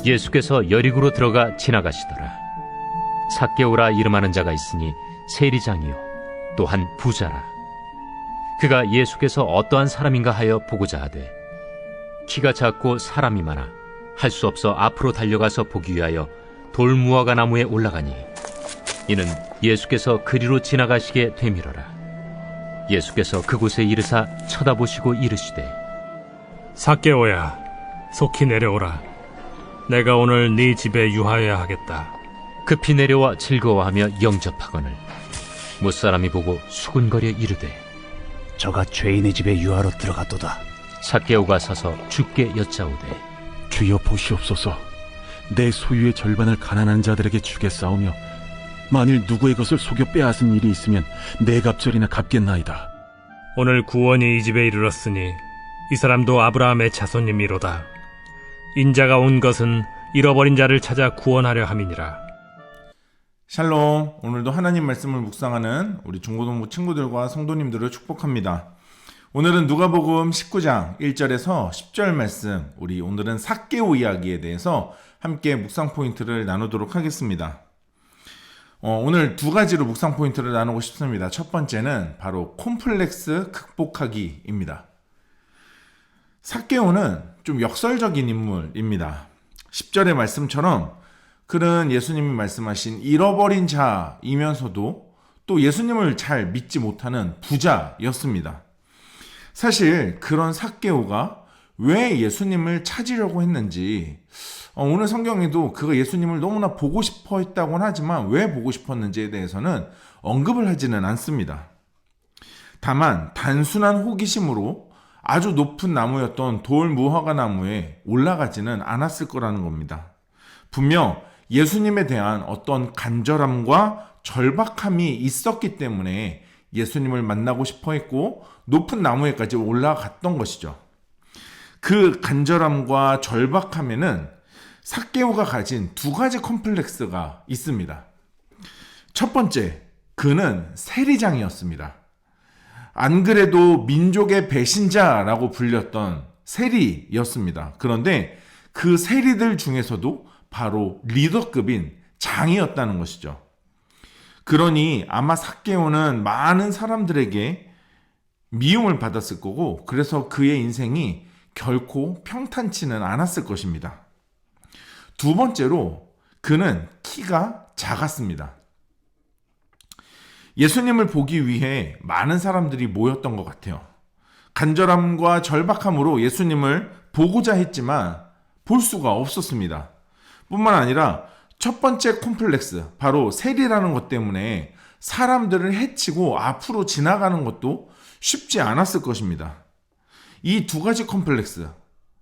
예수께서 여리고로 들어가 지나가시더라. 삭개오라 이름하는 자가 있으니 세리장이요 또한 부자라. 그가 예수께서 어떠한 사람인가 하여 보고자 하되 키가 작고 사람이 많아 할 수 없어 앞으로 달려가서 보기 위하여 돌무화과 나무에 올라가니 이는 예수께서 그리로 지나가시게 되밀어라. 예수께서 그곳에 이르사 쳐다보시고 이르시되 삭개오야, 속히 내려오라. 내가 오늘 네 집에 유하여야 하겠다. 급히 내려와 즐거워하며 영접하거늘 못사람이 보고 수군거려 이르되 저가 죄인의 집에 유하러 들어갔도다. 삭개오가 서서 주께 여짜오되 주여 보시옵소서. 내 소유의 절반을 가난한 자들에게 주겠사오며 만일 누구의 것을 속여 빼앗은 일이 있으면 네 갑절이나 갚겠나이다. 오늘 구원이 이 집에 이르렀으니 이 사람도 아브라함의 자손님이로다. 인자가 온 것은 잃어버린 자를 찾아 구원하려 함이니라. 샬롬, 오늘도 하나님 말씀을 묵상하는 우리 중고등부 친구들과 성도님들을 축복합니다. 오늘은 누가복음 19장 1절에서 10절 말씀, 우리 오늘은 삭개오 이야기에 대해서 함께 묵상 포인트를 나누도록 하겠습니다. 오늘 두 가지로 묵상 포인트를 나누고 싶습니다. 첫 번째는 바로 콤플렉스 극복하기입니다. 삭개오는 좀 역설적인 인물입니다. 10절의 말씀처럼 그는 예수님이 말씀하신 잃어버린 자이면서도 또 예수님을 잘 믿지 못하는 부자였습니다. 사실 그런 삭개오가 왜 예수님을 찾으려고 했는지 오늘 성경에도 그가 예수님을 너무나 보고 싶어 했다고는 하지만 왜 보고 싶었는지에 대해서는 언급을 하지는 않습니다. 다만 단순한 호기심으로 아주 높은 나무였던 돌무화과 나무에 올라가지는 않았을 거라는 겁니다. 분명 예수님에 대한 어떤 간절함과 절박함이 있었기 때문에 예수님을 만나고 싶어 했고 높은 나무에까지 올라갔던 것이죠. 그 간절함과 절박함에는 삭개오가 가진 두 가지 컴플렉스가 있습니다. 첫 번째, 그는 세리장이었습니다. 안 그래도 민족의 배신자라고 불렸던 세리였습니다. 그런데 그 세리들 중에서도 바로 리더급인 장이었다는 것이죠. 그러니 아마 삭개오는 많은 사람들에게 미움을 받았을 거고 그래서 그의 인생이 결코 평탄치는 않았을 것입니다. 두 번째로 그는 키가 작았습니다. 예수님을 보기 위해 많은 사람들이 모였던 것 같아요. 간절함과 절박함으로 예수님을 보고자 했지만 볼 수가 없었습니다. 뿐만 아니라 첫 번째 콤플렉스, 바로 세리라는 것 때문에 사람들을 해치고 앞으로 지나가는 것도 쉽지 않았을 것입니다. 이 두 가지 컴플렉스,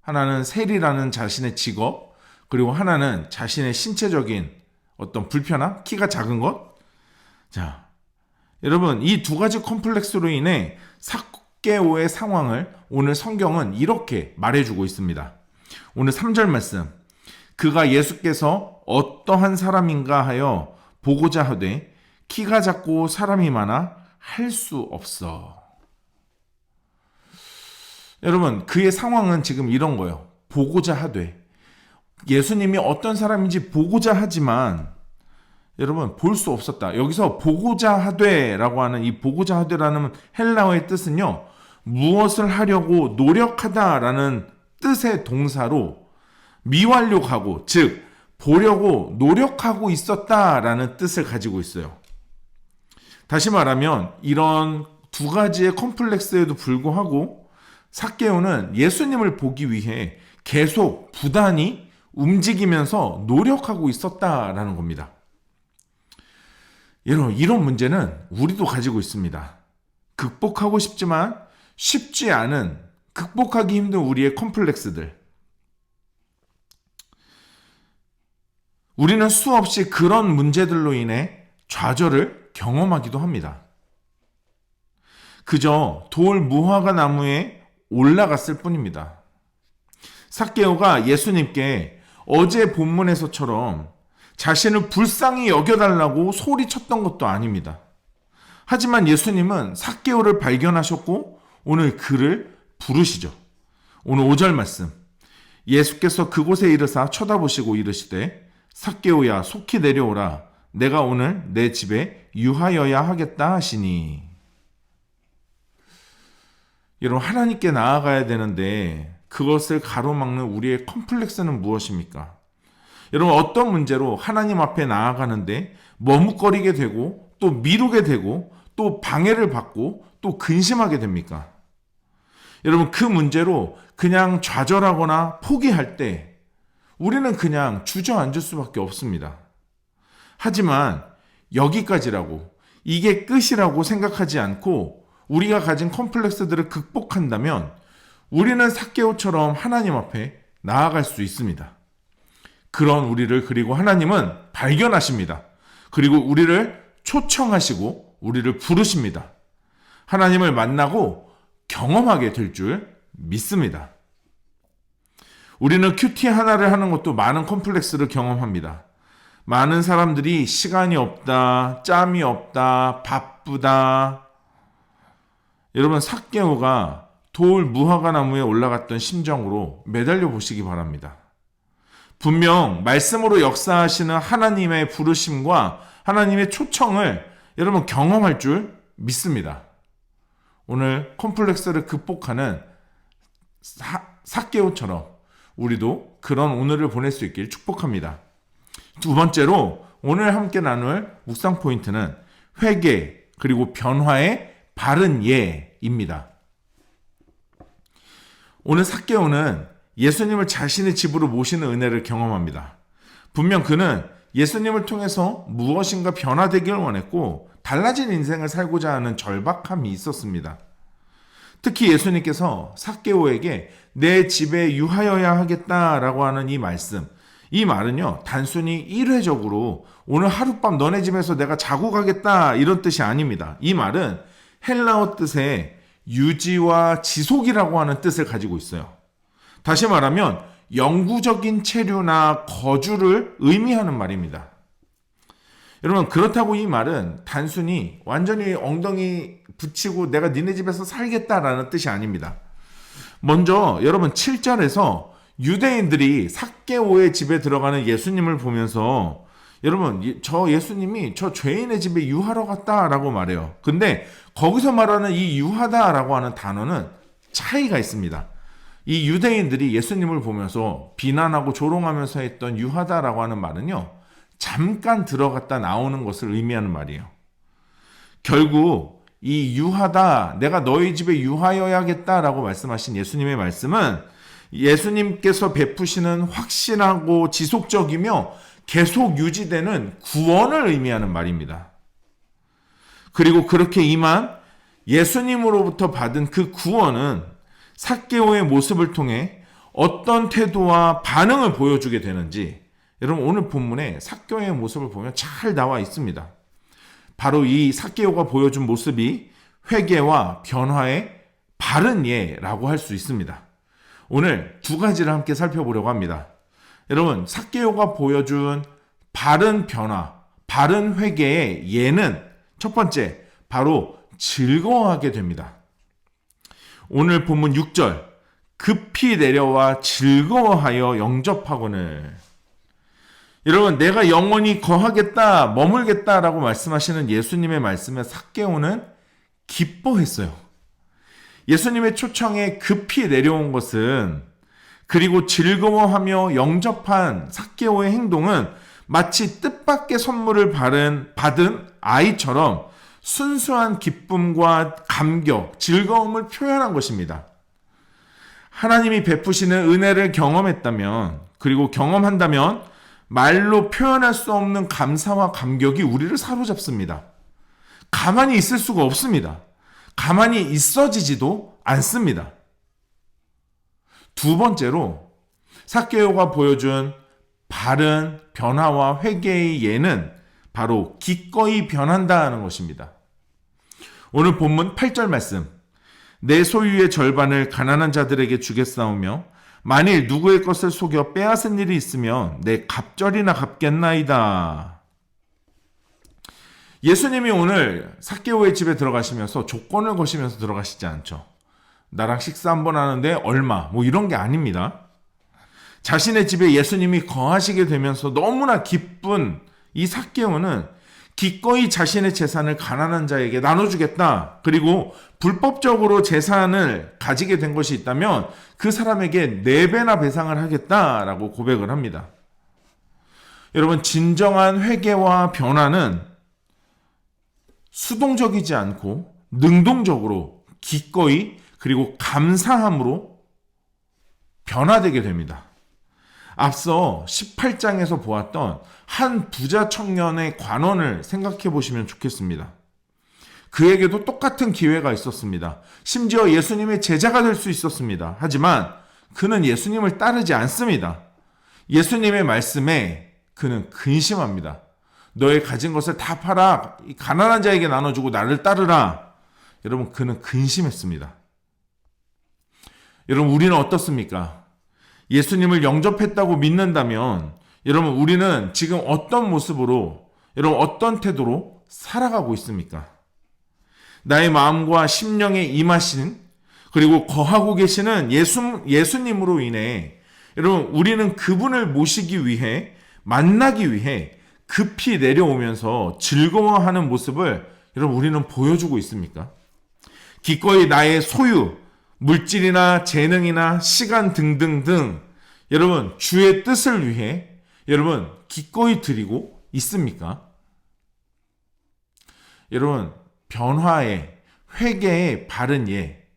하나는 세리라는 자신의 직업, 그리고 하나는 자신의 신체적인 어떤 불편함, 키가 작은 것. 자, 여러분, 이 두 가지 컴플렉스로 인해 삭개오의 상황을 오늘 성경은 이렇게 말해주고 있습니다. 오늘 3절 말씀, 그가 예수께서 어떠한 사람인가 하여 보고자 하되 키가 작고 사람이 많아 할 수 없어. 여러분, 그의 상황은 지금 이런 거예요. 보고자 하되, 예수님이 어떤 사람인지 보고자 하지만 여러분 볼 수 없었다. 여기서 보고자 하되라고 하는 이 보고자 하되라는 헬라어의 뜻은요, 무엇을 하려고 노력하다라는 뜻의 동사로 미완료하고, 즉 보려고 노력하고 있었다라는 뜻을 가지고 있어요. 다시 말하면 이런 두 가지의 컴플렉스에도 불구하고 삭개오는 예수님을 보기 위해 계속 부단히 움직이면서 노력하고 있었다라는 겁니다. 이런 문제는 우리도 가지고 있습니다. 극복하고 싶지만 쉽지 않은, 극복하기 힘든 우리의 컴플렉스들. 우리는 수없이 그런 문제들로 인해 좌절을 경험하기도 합니다. 그저 돌 무화과 나무에 올라갔을 뿐입니다. 삭개오가 예수님께 어제 본문에서처럼 자신을 불쌍히 여겨달라고 소리쳤던 것도 아닙니다. 하지만 예수님은 삭개오를 발견하셨고 오늘 그를 부르시죠. 오늘 5절 말씀, 예수께서 그곳에 이르사 쳐다보시고 이르시되 삭개오야 속히 내려오라 내가 오늘 내 집에 유하여야 하겠다 하시니. 여러분, 하나님께 나아가야 되는데 그것을 가로막는 우리의 컴플렉스는 무엇입니까? 여러분, 어떤 문제로 하나님 앞에 나아가는데 머뭇거리게 되고 또 미루게 되고 또 방해를 받고 또 근심하게 됩니까? 여러분, 그 문제로 그냥 좌절하거나 포기할 때 우리는 그냥 주저앉을 수밖에 없습니다. 하지만 여기까지라고, 이게 끝이라고 생각하지 않고 우리가 가진 컴플렉스들을 극복한다면 우리는 삭개오처럼 하나님 앞에 나아갈 수 있습니다. 그런 우리를 그리고 하나님은 발견하십니다. 그리고 우리를 초청하시고 우리를 부르십니다. 하나님을 만나고 경험하게 될 줄 믿습니다. 우리는 큐티 하나를 하는 것도 많은 컴플렉스를 경험합니다. 많은 사람들이 시간이 없다, 짬이 없다, 바쁘다. 여러분, 삭개오가 돌 무화과 나무에 올라갔던 심정으로 매달려 보시기 바랍니다. 분명 말씀으로 역사하시는 하나님의 부르심과 하나님의 초청을 여러분 경험할 줄 믿습니다. 오늘 컴플렉스를 극복하는 삭개오처럼 우리도 그런 오늘을 보낼 수 있길 축복합니다. 두 번째로 오늘 함께 나눌 묵상 포인트는 회개 그리고 변화의 바른 예입니다. 오늘 삭개오는 예수님을 자신의 집으로 모시는 은혜를 경험합니다. 분명 그는 예수님을 통해서 무엇인가 변화되기를 원했고 달라진 인생을 살고자 하는 절박함이 있었습니다. 특히 예수님께서 삭개오에게 내 집에 유하여야 하겠다라고 하는 이 말씀, 이 말은요 단순히 일회적으로 오늘 하룻밤 너네 집에서 내가 자고 가겠다 이런 뜻이 아닙니다. 이 말은 헬라어 뜻의 유지와 지속이라고 하는 뜻을 가지고 있어요. 다시 말하면 영구적인 체류나 거주를 의미하는 말입니다. 여러분, 그렇다고 이 말은 단순히 완전히 엉덩이 붙이고 내가 니네 집에서 살겠다라는 뜻이 아닙니다. 먼저 여러분 7절에서 유대인들이 삭개오의 집에 들어가는 예수님을 보면서 여러분 저 예수님이 저 죄인의 집에 유하러 갔다라고 말해요. 근데 거기서 말하는 이 유하다라고 하는 단어는 차이가 있습니다. 이 유대인들이 예수님을 보면서 비난하고 조롱하면서 했던 유하다라고 하는 말은요 잠깐 들어갔다 나오는 것을 의미하는 말이에요. 결국 이 유하다, 내가 너희 집에 유하여야겠다라고 말씀하신 예수님의 말씀은 예수님께서 베푸시는 확실하고 지속적이며 계속 유지되는 구원을 의미하는 말입니다. 그리고 그렇게 임한 예수님으로부터 받은 그 구원은 삭개오의 모습을 통해 어떤 태도와 반응을 보여주게 되는지 여러분 오늘 본문에 삭개오의 모습을 보면 잘 나와 있습니다. 바로 이 삭개오가 보여준 모습이 회개와 변화의 바른 예라고 할 수 있습니다. 오늘 두 가지를 함께 살펴보려고 합니다. 여러분, 삭개오가 보여준 바른 변화, 바른 회개의 예는 첫 번째, 바로 즐거워하게 됩니다. 오늘 본문 6절, 급히 내려와 즐거워하여 영접하거늘. 여러분, 내가 영원히 거하겠다, 머물겠다라고 말씀하시는 예수님의 말씀에 삭개오는 기뻐했어요. 예수님의 초청에 급히 내려온 것은 그리고 즐거워하며 영접한 삭개오의 행동은 마치 뜻밖의 선물을 받은 아이처럼 순수한 기쁨과 감격, 즐거움을 표현한 것입니다. 하나님이 베푸시는 은혜를 경험했다면, 그리고 경험한다면 말로 표현할 수 없는 감사와 감격이 우리를 사로잡습니다. 가만히 있을 수가 없습니다. 가만히 있어지지도 않습니다. 두 번째로 삭개오가 보여준 바른 변화와 회개의 예는 바로 기꺼이 변한다는 것입니다. 오늘 본문 8절 말씀, 내 소유의 절반을 가난한 자들에게 주겠사오며 만일 누구의 것을 속여 빼앗은 일이 있으면 내 갑절이나 갚겠나이다. 예수님이 오늘 삭개오의 집에 들어가시면서 조건을 거시면서 들어가시지 않죠. 나랑 식사 한번 하는데 얼마, 뭐 이런 게 아닙니다. 자신의 집에 예수님이 거하시게 되면서 너무나 기쁜 이 삭개오는 기꺼이 자신의 재산을 가난한 자에게 나눠주겠다. 그리고 불법적으로 재산을 가지게 된 것이 있다면 그 사람에게 4배나 배상을 하겠다라고 고백을 합니다. 여러분, 진정한 회개와 변화는 수동적이지 않고 능동적으로 기꺼이 그리고 감사함으로 변화되게 됩니다. 앞서 18장에서 보았던 한 부자 청년의 관원을 생각해 보시면 좋겠습니다. 그에게도 똑같은 기회가 있었습니다. 심지어 예수님의 제자가 될 수 있었습니다. 하지만 그는 예수님을 따르지 않습니다. 예수님의 말씀에 그는 근심합니다. 너의 가진 것을 다 팔아 가난한 자에게 나눠주고 나를 따르라. 여러분, 그는 근심했습니다. 여러분, 우리는 어떻습니까? 예수님을 영접했다고 믿는다면 여러분, 우리는 지금 어떤 모습으로, 여러분, 어떤 태도로 살아가고 있습니까? 나의 마음과 심령에 임하신, 그리고 거하고 계시는 예수님으로 인해 여러분, 우리는 그분을 모시기 위해, 만나기 위해 급히 내려오면서 즐거워하는 모습을 여러분, 우리는 보여주고 있습니까? 기꺼이 나의 소유, 물질이나 재능이나 시간 등등등 여러분, 주의 뜻을 위해 여러분, 기꺼이 드리고 있습니까? 여러분, 변화의, 회개의 바른 예,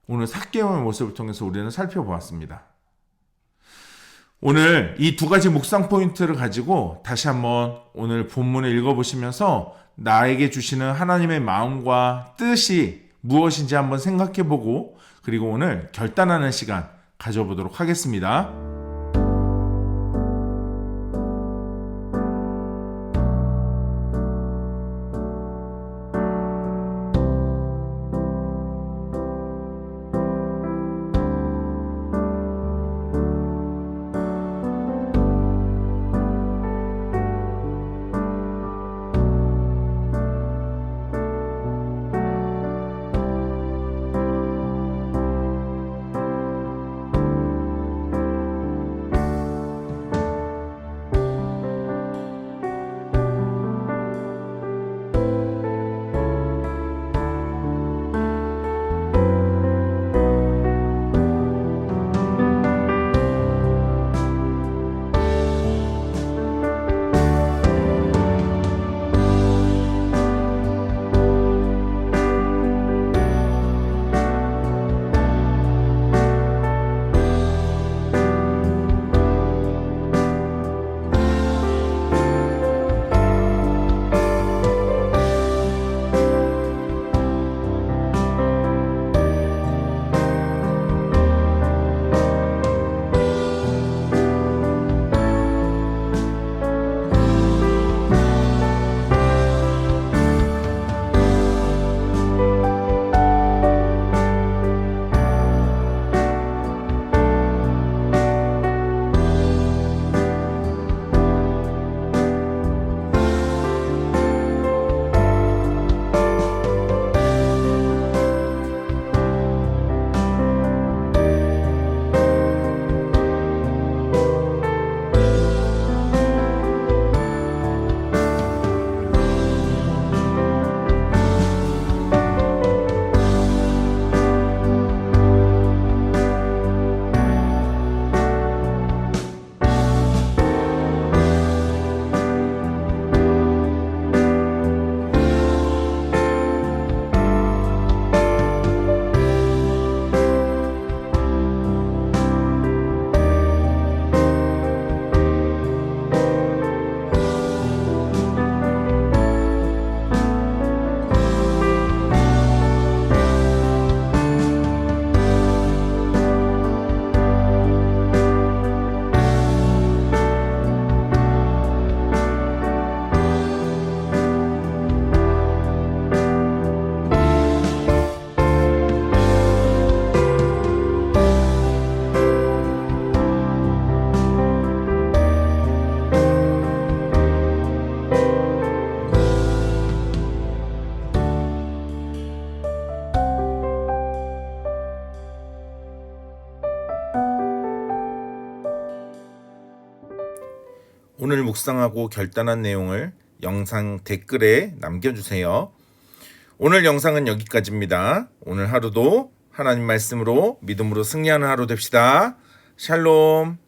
오늘 삭개오의 모습을 통해서 우리는 살펴보았습니다. 오늘 이 2가지 묵상 포인트를 가지고 다시 한번 오늘 본문을 읽어보시면서 나에게 주시는 하나님의 마음과 뜻이 무엇인지 한번 생각해보고 그리고 오늘 결단하는 시간 가져보도록 하겠습니다. 오늘 묵상하고 결단한 내용을 영상 댓글에 남겨주세요. 오늘 영상은 여기까지입니다. 오늘 하루도 하나님 말씀으로 믿음으로 승리하는 하루 됩시다. 샬롬.